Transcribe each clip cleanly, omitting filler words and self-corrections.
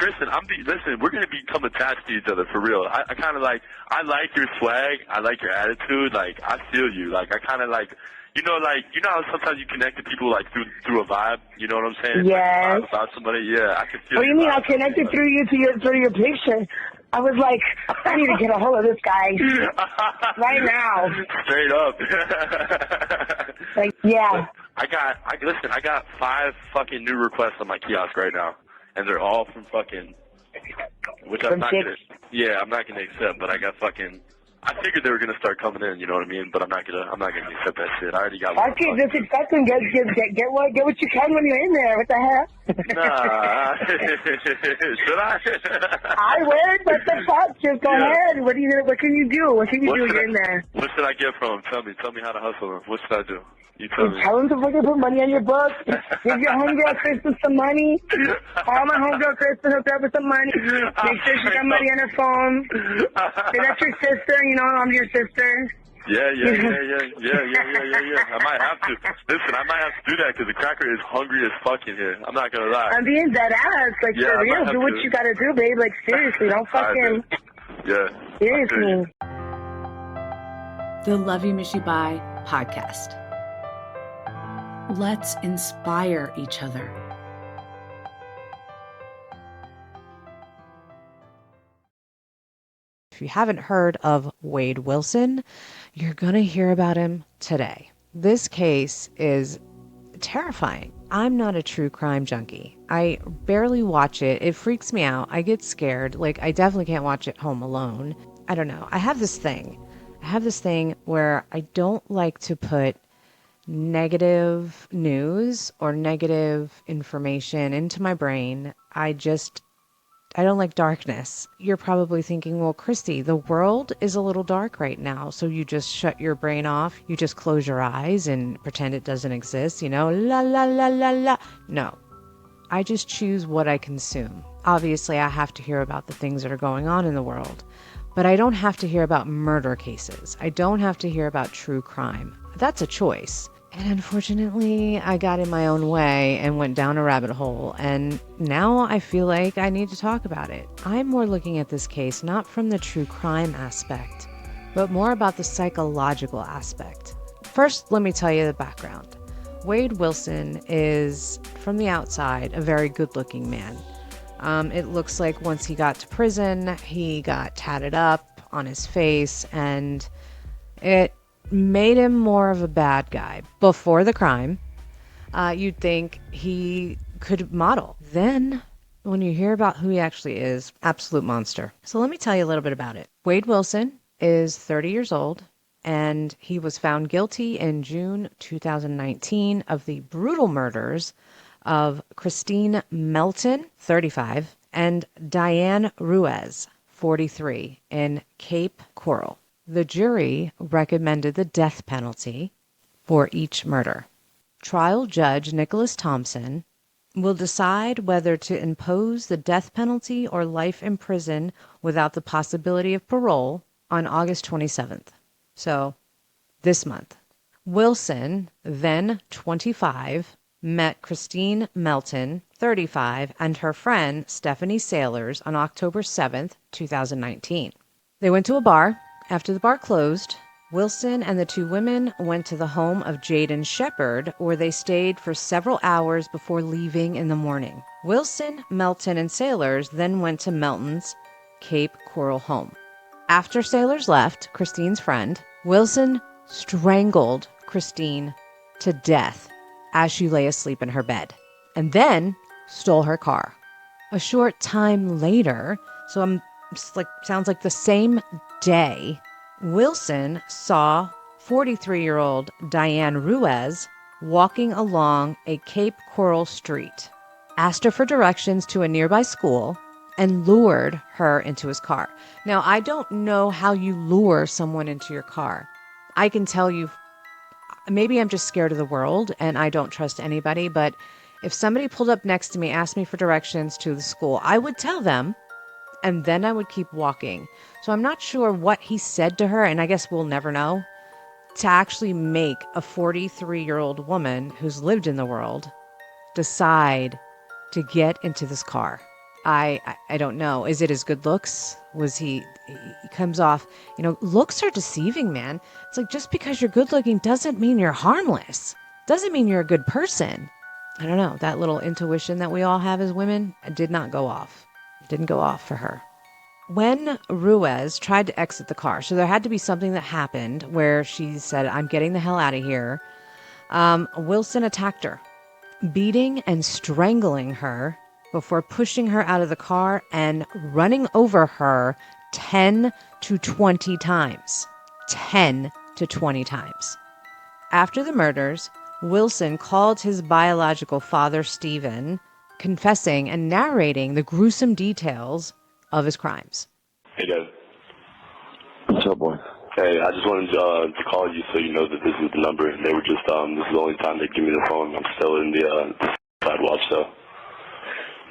Kristine, listen, we're gonna become attached to each other for real. I kind of like, I like your swag, I like your attitude, like I feel you, like I kind of like, you know how sometimes you connect to people like through a vibe, you know what I'm saying? Yes. Like a vibe about somebody, yeah, I can feel. What do you mean? I connected through you to your picture. I was like, I need to get a hold of this guy right now. Straight up. Like, yeah. I got 5 fucking new requests on my kiosk right now, and they're all from fucking, which I'm not gonna accept, but I got fucking. I figured they were gonna start coming in, you know what I mean? But I'm not gonna accept that shit. I already got one. Okay, just accept them. Get what you can when you're in there. What the hell? Nah. Should I? I would, but the fuck? Just go ahead. What can you do? What can you do? You're in there. What should I get from them? Tell me how to hustle them. What should I do? You tell me. Tell them to fucking put money on your books. Give your homegirl Kristine some money. Call my homegirl Kristine, hook her up with some money. Make sure she got money on her phone. Say that's your sister, you know, I'm your sister. Yeah. I might have to. Listen, I might have to do that because the cracker is hungry as fuck in here. I'm not gonna lie. I'm being dead ass. Like, for real, do what you gotta do, babe. Like, seriously, don't fucking... Yeah. Seriously. The Love You Miss You Bye podcast. Let's inspire each other. If you haven't heard of Wade Wilson, you're going to hear about him today. This case is terrifying. I'm not a true crime junkie. I barely watch it. It freaks me out. I get scared. Like, I definitely can't watch it home alone. I don't know. I have this thing where I don't like to put negative news or negative information into my brain. I don't like darkness. You're probably thinking, well, Christy, the world is a little dark right now. So you just shut your brain off. You just close your eyes and pretend it doesn't exist, you know, la, la, la, la, la. No, I just choose what I consume. Obviously, I have to hear about the things that are going on in the world, but I don't have to hear about murder cases. I don't have to hear about true crime. That's a choice. And unfortunately, I got in my own way and went down a rabbit hole, and now I feel like I need to talk about it. I'm more looking at this case not from the true crime aspect, but more about the psychological aspect. First, let me tell you the background. Wade Wilson is, from the outside, a very good-looking man. It looks like once he got to prison, he got tatted up on his face, and it made him more of a bad guy. Before the crime, you'd think he could model. Then, when you hear about who he actually is, absolute monster. So let me tell you a little bit about it. Wade Wilson is 30 years old, and he was found guilty in June 2019 of the brutal murders of Kristine Melton, 35, and Diane Ruiz, 43, in Cape Coral. The jury recommended the death penalty for each murder. Trial Judge Nicholas Thompson will decide whether to impose the death penalty or life in prison without the possibility of parole on August 27th. So, this month. Wilson, then 25, met Kristine Melton, 35, and her friend Stephanie Sailors on October 7th, 2019. They went to a bar. After the bar closed, Wilson and the two women went to the home of Jaden Shepard, where they stayed for several hours before leaving in the morning. Wilson, Melton, and Sailors then went to Melton's Cape Coral home. After Sailors left, Kristine's friend, Wilson strangled Kristine to death as she lay asleep in her bed, and then stole her car. A short time later, sounds like the same day, Wilson saw 43-year-old Diane Ruiz walking along a Cape Coral street, asked her for directions to a nearby school, and lured her into his car. Now, I don't know how you lure someone into your car. I can tell you, maybe I'm just scared of the world and I don't trust anybody, but if somebody pulled up next to me, asked me for directions to the school, I would tell them, and then I would keep walking. So I'm not sure what he said to her, and I guess we'll never know, to actually make a 43-year-old woman who's lived in the world decide to get into this car. I don't know. Is it his good looks? Was he comes off, looks are deceiving, man. It's like, just because you're good looking doesn't mean you're harmless. Doesn't mean you're a good person. I don't know. That little intuition that we all have as women did not go off. It didn't go off for her. When Ruiz tried to exit the car, so there had to be something that happened where she said, I'm getting the hell out of here. Wilson attacked her, beating and strangling her before pushing her out of the car and running over her 10 to 20 times. 10 to 20 times. After the murders, Wilson called his biological father, Stephen, confessing and narrating the gruesome details of his crimes. Hey, Dad. What's up, boy? Hey, I just wanted to call you so you know that this is the number. They were just, this is the only time they give me the phone. I'm still in the sidewalk, so.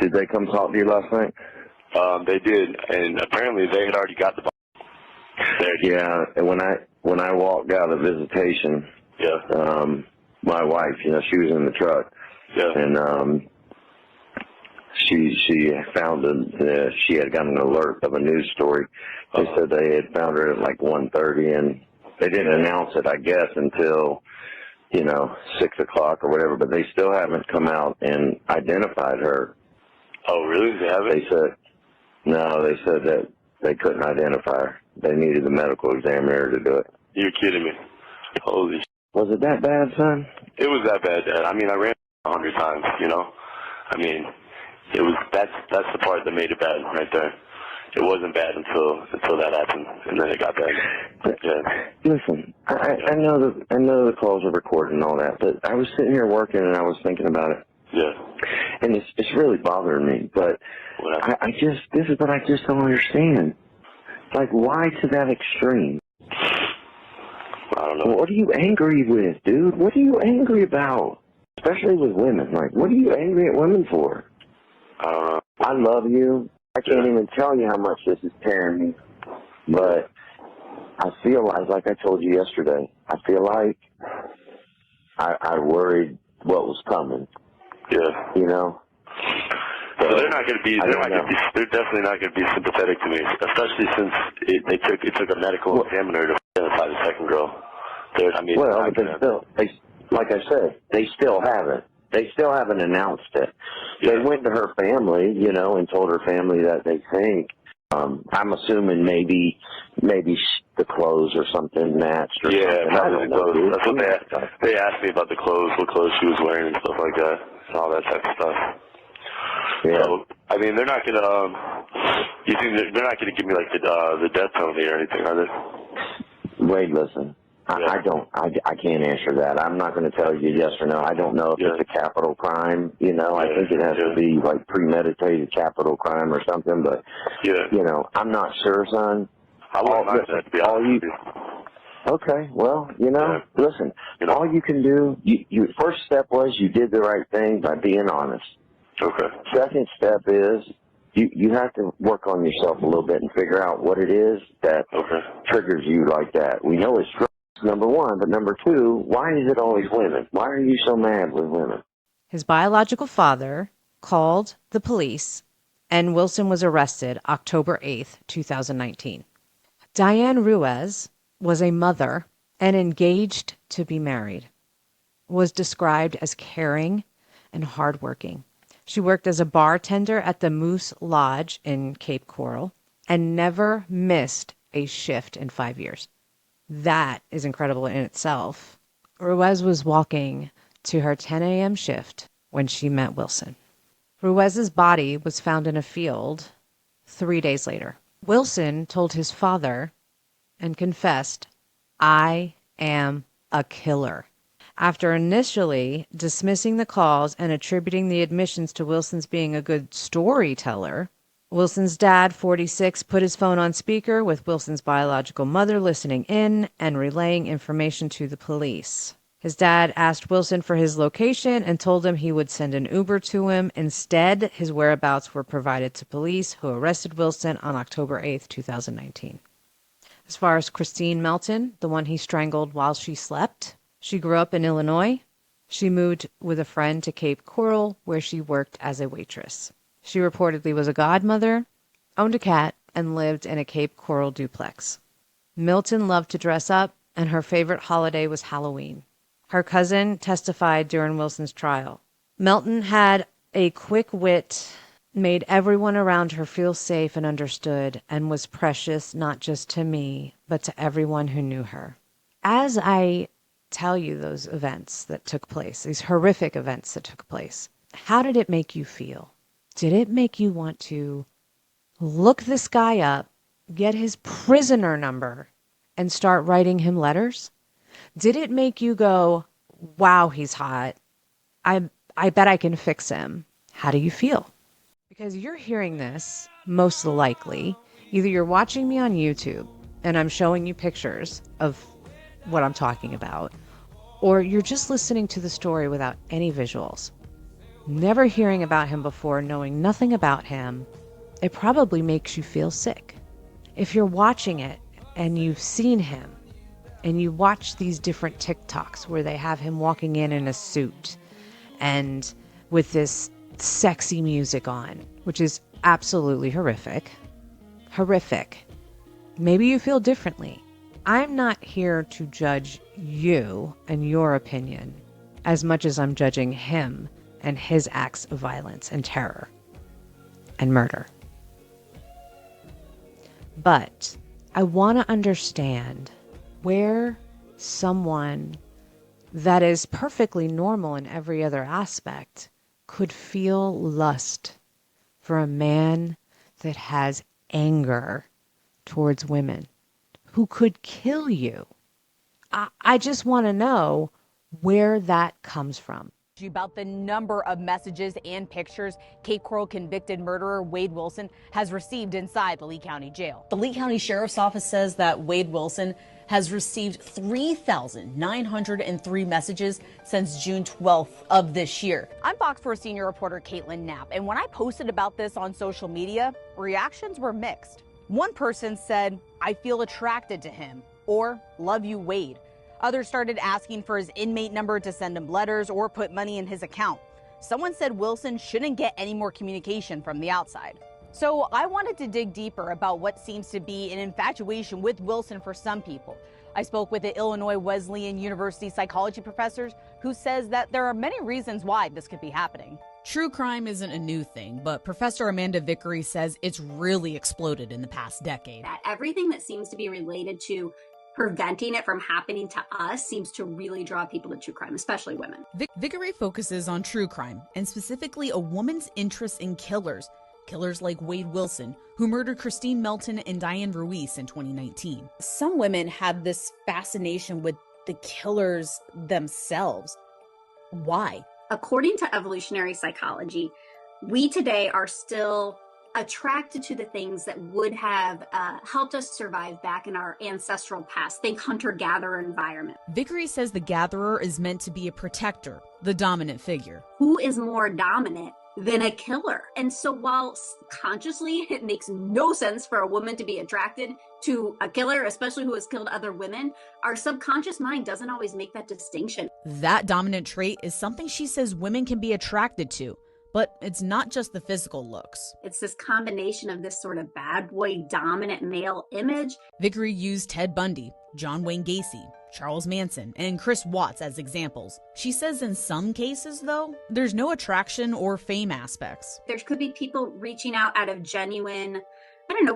Did they come talk to you last night? They did, and apparently they had already got the there. Yeah, and when I walked out of visitation, my wife, she was in the truck, and she found she had gotten an alert of a news story. They said they had found her at like 1:30, and they didn't announce it, I guess, until 6 o'clock or whatever. But they still haven't come out and identified her. Oh, really? They haven't? They said no. They said that they couldn't identify her. They needed the medical examiner to do it. You're kidding me? Holy shit. Was it that bad, son? It was that bad, Dad. I mean, I ran 100 times. I mean, it was that's the part that made it bad right there. It wasn't bad until that happened, and then it got bad. Yeah. Listen, I know the calls are recorded and all that, but I was sitting here working and I was thinking about it. Yeah. And it's really bothering me, but this is what I just don't understand. Like, why to that extreme? I don't know. What are you angry with, dude? What are you angry about? Especially with women. Like, what are you angry at women for? I love you. I can't even tell you how much this is tearing me. But I feel like I told you yesterday, I feel like I worried what was coming. Yeah. So they're not going to be. They're definitely not going to be sympathetic to me, especially since it took a medical examiner to identify the second girl. Like I said, they still haven't. They still haven't announced it. Yeah. They went to her family, and told her family that they think. I'm assuming maybe the clothes or something matched. Or something. Probably the clothes. That's what they asked me about the clothes, what clothes she was wearing and stuff like that, and all that type of stuff. Yeah. So, I mean, they're not gonna. You think they're not gonna give me like the death penalty or anything, are they? Wait, listen. I can't answer that. I'm not going to tell you yes or no. I don't know if it's a capital crime. I think it has to be like premeditated capital crime or something. But I'm not sure, son. Okay, well, listen. All you can do. Your first step was you did the right thing by being honest. Okay. Second step is you have to work on yourself a little bit and figure out what it is that triggers you like that. We know it's drugs, number one, but number two, why is it always women? Why are you so mad with women? His biological father called the police, and Wilson was arrested October 8th, 2019. Diane Ruiz was a mother and engaged to be married, was described as caring and hardworking. She worked as a bartender at the Moose Lodge in Cape Coral and never missed a shift in 5 years. That is incredible in itself. Ruiz was walking to her 10 a.m. shift when she met Wilson. Ruiz's body was found in a field 3 days later. Wilson told his father and confessed, "I am a killer." After initially dismissing the calls and attributing the admissions to Wilson's being a good storyteller, Wilson's dad, 46, put his phone on speaker with Wilson's biological mother listening in and relaying information to the police. His dad asked Wilson for his location and told him he would send an Uber to him. Instead, his whereabouts were provided to police, who arrested Wilson on October 8th, 2019. As far as Kristine Melton, the one he strangled while she slept, she grew up in Illinois. She moved with a friend to Cape Coral, where she worked as a waitress. She reportedly was a godmother, owned a cat, and lived in a Cape Coral duplex. Melton loved to dress up, and her favorite holiday was Halloween. Her cousin testified during Wilson's trial. Melton had a quick wit, made everyone around her feel safe and understood, and was precious not just to me, but to everyone who knew her. As I tell you those events that took place, these horrific events that took place, how did it make you feel? Did it make you want to look this guy up, get his prisoner number, and start writing him letters? Did it make you go, wow, he's hot. I bet I can fix him. How do you feel? Because you're hearing this, most likely, either you're watching me on YouTube and I'm showing you pictures of what I'm talking about, or you're just listening to the story without any visuals. Never hearing about him before, knowing nothing about him, it probably makes you feel sick. If you're watching it and you've seen him, and you watch these different TikToks where they have him walking in a suit and with this sexy music on, which is absolutely horrific. Horrific. Maybe you feel differently. I'm not here to judge you and your opinion as much as I'm judging him and his acts of violence and terror and murder. But I want to understand where someone that is perfectly normal in every other aspect could feel lust for a man that has anger towards women, who could kill you. I just want to know where that comes from. About the number of messages and pictures Cape Coral convicted murderer Wade Wilson has received inside the Lee County Jail. The Lee County Sheriff's Office says that Wade Wilson has received 3,903 messages since June 12th of this year. I'm Fox 4 senior reporter Caitlin Knapp, and when I posted about this on social media, reactions were mixed. One person said, "I feel attracted to him," or "Love you, Wade." Others started asking for his inmate number to send him letters or put money in his account. Someone said Wilson shouldn't get any more communication from the outside. So I wanted to dig deeper about what seems to be an infatuation with Wilson for some people. I spoke with the Illinois Wesleyan University psychology professor who says that there are many reasons why this could be happening. True crime isn't a new thing, but Professor Amanda Vickery says it's really exploded in the past decade. That everything that seems to be related to preventing it from happening to us seems to really draw people to true crime, especially women. Vickery focuses on true crime, and specifically a woman's interest in killers. Killers like Wade Wilson, who murdered Kristine Melton and Diane Ruiz in 2019. Some women have this fascination with the killers themselves. Why? According to evolutionary psychology, we today are still attracted to the things that would have helped us survive back in our ancestral past. Think hunter-gatherer environment. Vickery says the gatherer is meant to be a protector, the dominant figure. Who is more dominant than a killer? And so while consciously it makes no sense for a woman to be attracted to a killer, especially who has killed other women, our subconscious mind doesn't always make that distinction. That dominant trait is something she says women can be attracted to. But it's not just the physical looks. It's this combination of this sort of bad boy dominant male image. Vickery used Ted Bundy, John Wayne Gacy, Charles Manson, and Chris Watts as examples. She says in some cases, though, there's no attraction or fame aspects. There could be people reaching out of genuine,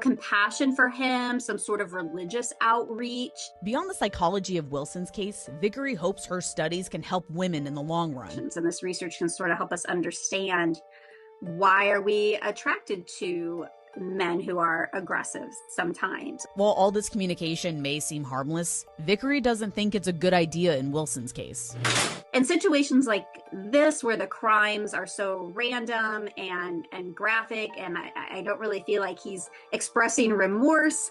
compassion for him, some sort of religious outreach. Beyond the psychology of Wilson's case, Vickery hopes her studies can help women in the long run. And this research can sort of help us understand, why are we attracted to men who are aggressive sometimes? While all this communication may seem harmless, Vickery doesn't think it's a good idea in Wilson's case. In situations like this, where the crimes are so random and graphic, and I don't really feel like he's expressing remorse,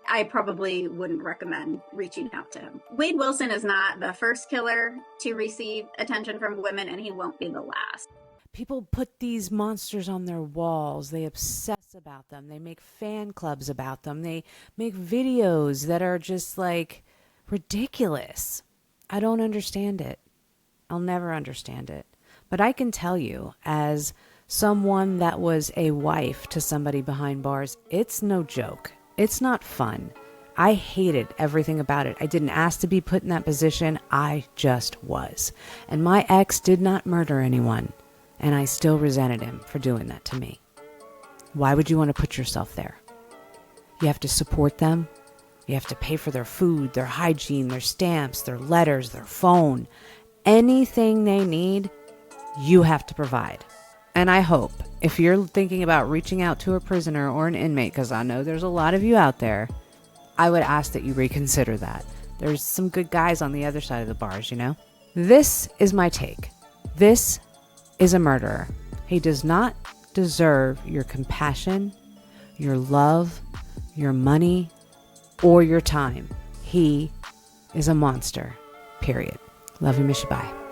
I probably wouldn't recommend reaching out to him. Wade Wilson is not the first killer to receive attention from women, and he won't be the last. People put these monsters on their walls. They obsess about them. They make fan clubs about them. They make videos that are just like ridiculous. I don't understand it. I'll never understand it. But I can tell you, as someone that was a wife to somebody behind bars, it's no joke. It's not fun. I hated everything about it. I didn't ask to be put in that position. I just was. And my ex did not murder anyone. And I still resented him for doing that to me. Why would you want to put yourself there? You have to support them. You have to pay for their food, their hygiene, their stamps, their letters, their phone. Anything they need, you have to provide. And I hope, if you're thinking about reaching out to a prisoner or an inmate, because I know there's a lot of you out there, I would ask that you reconsider that. There's some good guys on the other side of the bars, you know? This is my take. This is a murderer. He does not deserve your compassion, your love, your money, or your time. He is a monster. Period. Love you, miss you, bye.